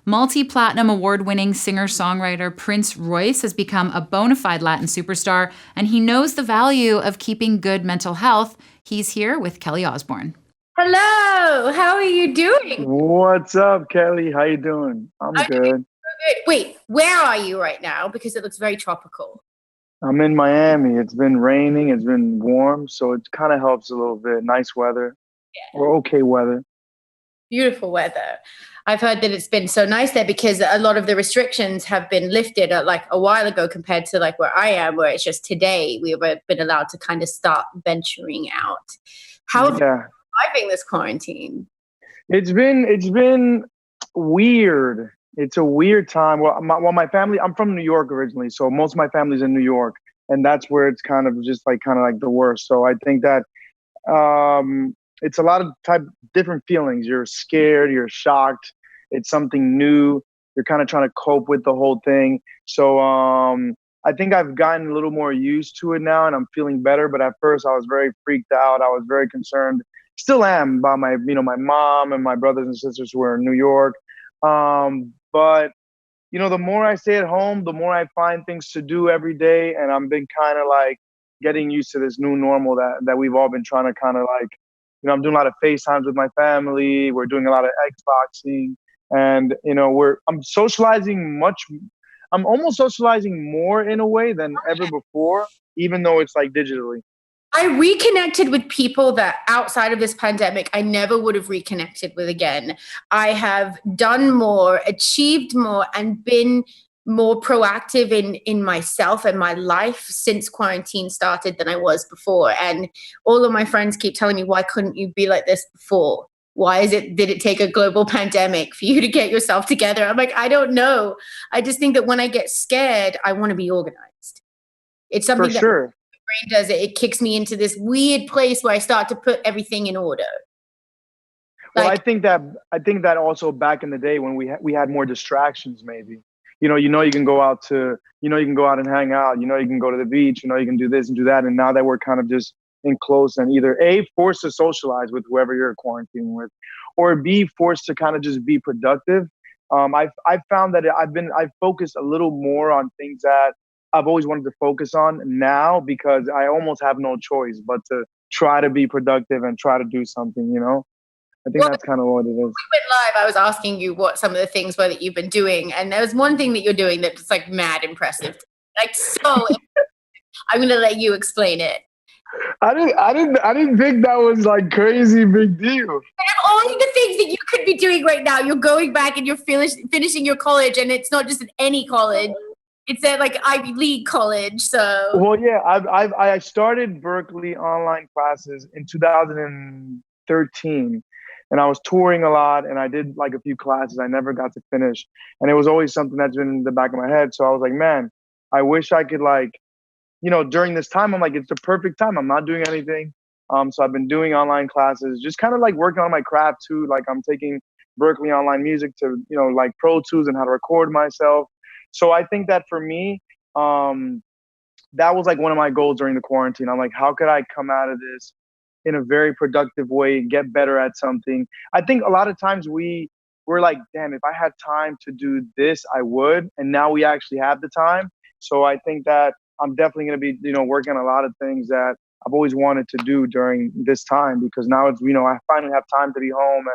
Multi-platinum award-winning singer-songwriter Prince Royce has become a bona fide Latin superstar, and he knows the value of keeping good mental health. He's here with Kelly Osbourne. Hello, how are you doing? What's up, Kelly? How you doing? I'm good. Good. Wait, where are you right now? Because it looks very tropical. I'm in Miami. It's been raining. It's been warm, so it kind of helps a little bit. Nice weather, or okay weather. Beautiful weather. I've heard that it's been so nice there because a lot of the restrictions have been lifted like a while ago compared to like where I am, where it's just today we've been allowed to kind of start venturing out. How have you been surviving this quarantine? It's been weird. It's a weird time. Well, my family. I'm from New York originally, so most of my family's in New York, and that's where it's kind of like the worst. So I think that it's a lot of different feelings. You're scared, you're shocked. It's something new. You're kind of trying to cope with the whole thing. So I think I've gotten a little more used to it now, and I'm feeling better. But at first, I was very freaked out. I was very concerned. Still am about my mom and my brothers and sisters who are in New York. But the more I stay at home, the more I find things to do every day, and I've been kind of like getting used to this new normal that we've all been trying to kind of like. I'm doing a lot of FaceTimes with my family. We're doing a lot of Xboxing, and I'm socializing much. I'm almost socializing more in a way than ever before, even though it's like digitally. I reconnected with people that outside of this pandemic, I never would have reconnected with again. I have done more, achieved more, and been more proactive in myself and my life since quarantine started than I was before. And all of my friends keep telling me, why couldn't you be like this before? Did it take a global pandemic for you to get yourself together? I'm like, I don't know. I just think that when I get scared, I want to be organized. It's something for sure. Brain does it. It kicks me into this weird place where I start to put everything in order. Well, I think that also back in the day when we had more distractions, maybe. You can go out and hang out. You can go to the beach. You can do this and do that. And now that we're kind of just enclosed and either A, forced to socialize with whoever you're quarantining with, or B, forced to kind of just be productive. I've found that I've focused a little more on things that I've always wanted to focus on now because I almost have no choice but to try to be productive and try to do something, I think that's kind of what it is. When we went live, I was asking you what some of the things were that you've been doing. And there was one thing that you're doing that's like mad impressive. Like, so I'm going to let you explain it. I didn't think that was like crazy big deal. And all of the things that you could be doing right now, you're going back and you're finishing your college, and it's not just at any college. It's at like Ivy League college. So well, yeah, I started Berkeley online classes in 2013, and I was touring a lot, and I did like a few classes I never got to finish, and it was always something that's been in the back of my head. So I was like, man, I wish I could during this time, I'm like, it's the perfect time. I'm not doing anything. So I've been doing online classes, just kind of like working on my craft too. Like I'm taking Berkeley online music to, like Pro Tools and how to record myself. So I think that for me, that was like one of my goals during the quarantine. I'm like, how could I come out of this in a very productive way, get better at something? I think a lot of times we're like, damn, if I had time to do this, I would. And now we actually have the time. So I think that I'm definitely going to be, working on a lot of things that I've always wanted to do during this time, because now it's, I finally have time to be home,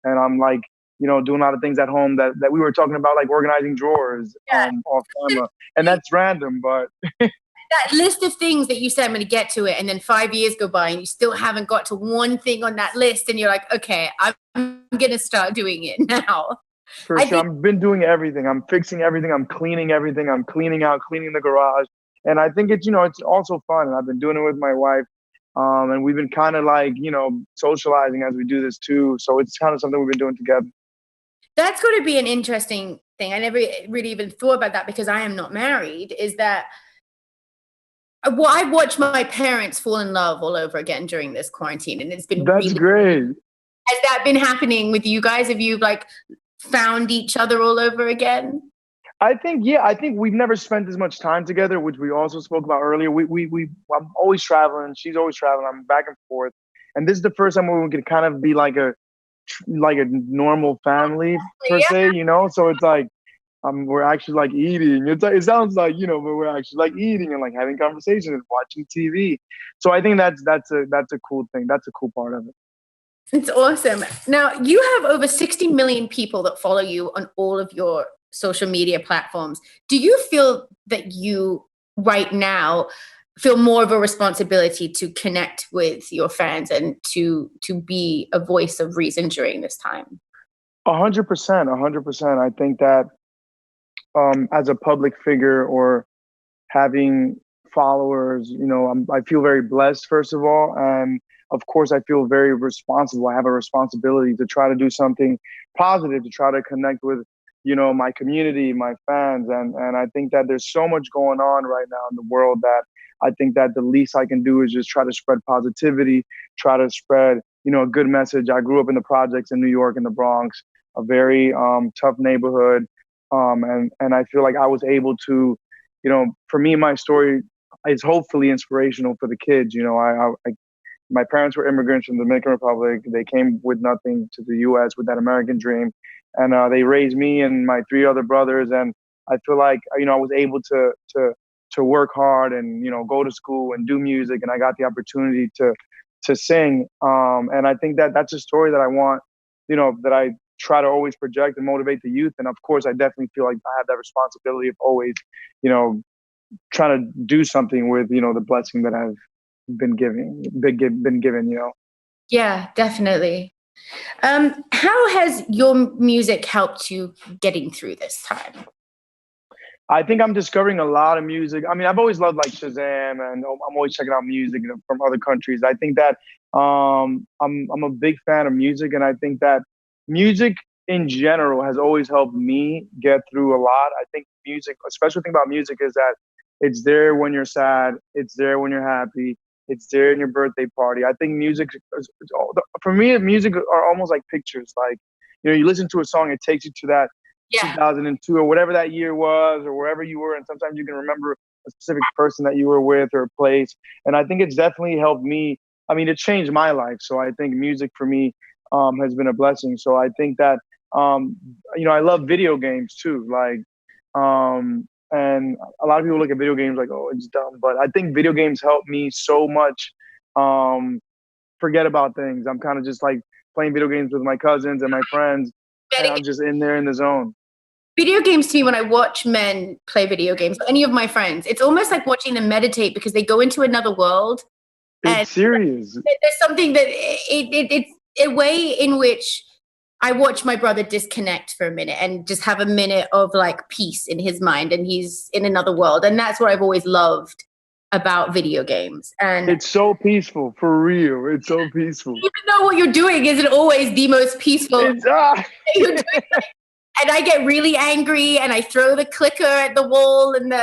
and I'm like, doing a lot of things at home that we were talking about, like organizing drawers off camera. And that's random, but that list of things that you said, I'm going to get to it. And then 5 years go by and you still haven't got to one thing on that list. And you're like, okay, I'm going to start doing it now. For sure. I've been doing everything. I'm fixing everything. I'm cleaning everything. I'm cleaning the garage. And I think it's, it's also fun. And I've been doing it with my wife. And we've been kind of like, socializing as we do this too. So it's kind of something we've been doing together. That's going to be an interesting thing. I never really even thought about that because I am not married, is that I watched my parents fall in love all over again during this quarantine. And it's been That's great. Has that been happening with you guys? Have you like found each other all over again? I think we've never spent as much time together, which we also spoke about earlier. I'm always traveling. She's always traveling. I'm back and forth. And this is the first time where we can kind of be like like a normal family per se, you know. So it's like we're actually like eating. It sounds like, you know, but we're actually like eating and like having conversations and watching TV. So I think that's a cool thing. That's a cool part of it. It's awesome. Now, you have over 60 million people that follow you on all of your social media platforms. Do you feel that you right now feel more of a responsibility to connect with your fans and to be a voice of reason during this time? 100%, 100%. I think that as a public figure or having followers, you know, I feel very blessed, first of all. And of course, I feel very responsible. I have a responsibility to try to do something positive, to try to connect with, you know, my community, my fans. And I think that there's so much going on right now in the world that I think that the least I can do is just try to spread positivity, try to spread, you know, a good message. I grew up in the projects in New York, in the Bronx, a very tough neighborhood. And I feel like I was able to, you know, for me, my story is hopefully inspirational for the kids. You know, my parents were immigrants from the Dominican Republic. They came with nothing to the U.S. with that American dream, and they raised me and my 3 other brothers. And I feel like, you know, I was able to work hard and, you know, go to school and do music, and I got the opportunity to sing. And I think that that's a story that I want, you know, that I try to always project and motivate the youth. And of course, I definitely feel like I have that responsibility of always, you know, trying to do something with, you know, the blessing that I've been given, you know. Yeah, definitely. How has your music helped you getting through this time? I think I'm discovering a lot of music. I mean, I've always loved like Shazam, and I'm always checking out music, you know, from other countries. I think that I'm a big fan of music, and I think that music in general has always helped me get through a lot. I think music, a special thing about music is that it's there when you're sad, it's there when you're happy, it's there in your birthday party. I think music, for me, music are almost like pictures. Like, you know, you listen to a song, it takes you to that 2002 or whatever that year was, or wherever you were. And sometimes you can remember a specific person that you were with or a place. And I think it's definitely helped me. I mean, it changed my life. So I think music for me has been a blessing. So I think that, you know, I love video games too. Like, and a lot of people look at video games like, oh, it's dumb. But I think video games help me so much forget about things. I'm kind of just like playing video games with my cousins and my friends. And I'm just in there in the zone. Video games to me, when I watch men play video games, any of my friends, it's almost like watching them meditate because they go into another world. It's serious. There's something that it's a way in which I watch my brother disconnect for a minute and just have a minute of like peace in his mind, and he's in another world. And that's what I've always loved about video games. And it's so peaceful, for real. It's so peaceful. Even though what you're doing isn't always the most peaceful. You're doing, and I get really angry and I throw the clicker at the wall, and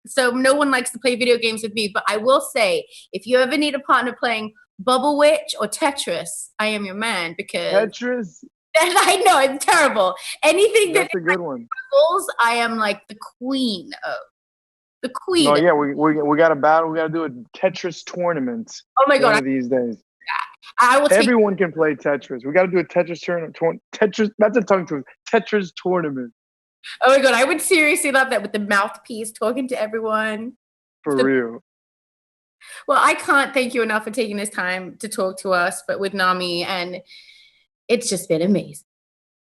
so no one likes to play video games with me. But I will say, if you ever need a partner playing Bubble Witch or Tetris, I am your man, because Tetris. I know it's terrible. Anything that's a good one. Bubbles, I am like the queen of. The queen. Oh yeah, we got a battle. We got to do a Tetris tournament. Oh my god! One of these days. I will. Everyone can play Tetris. We got to do a Tetris tournament. Tetris. That's a tongue twister. Tetris tournament. Oh my god! I would seriously love that, with the mouthpiece talking to everyone. For real. Well, I can't thank you enough for taking this time to talk to us, but with Nami, and it's just been amazing.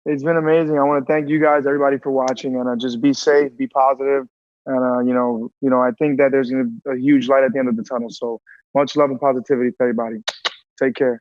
It's been amazing. I want to thank you guys, everybody, for watching, and just be safe, be positive. And, you know, I think that there's a huge light at the end of the tunnel. So much love and positivity to everybody. Take care.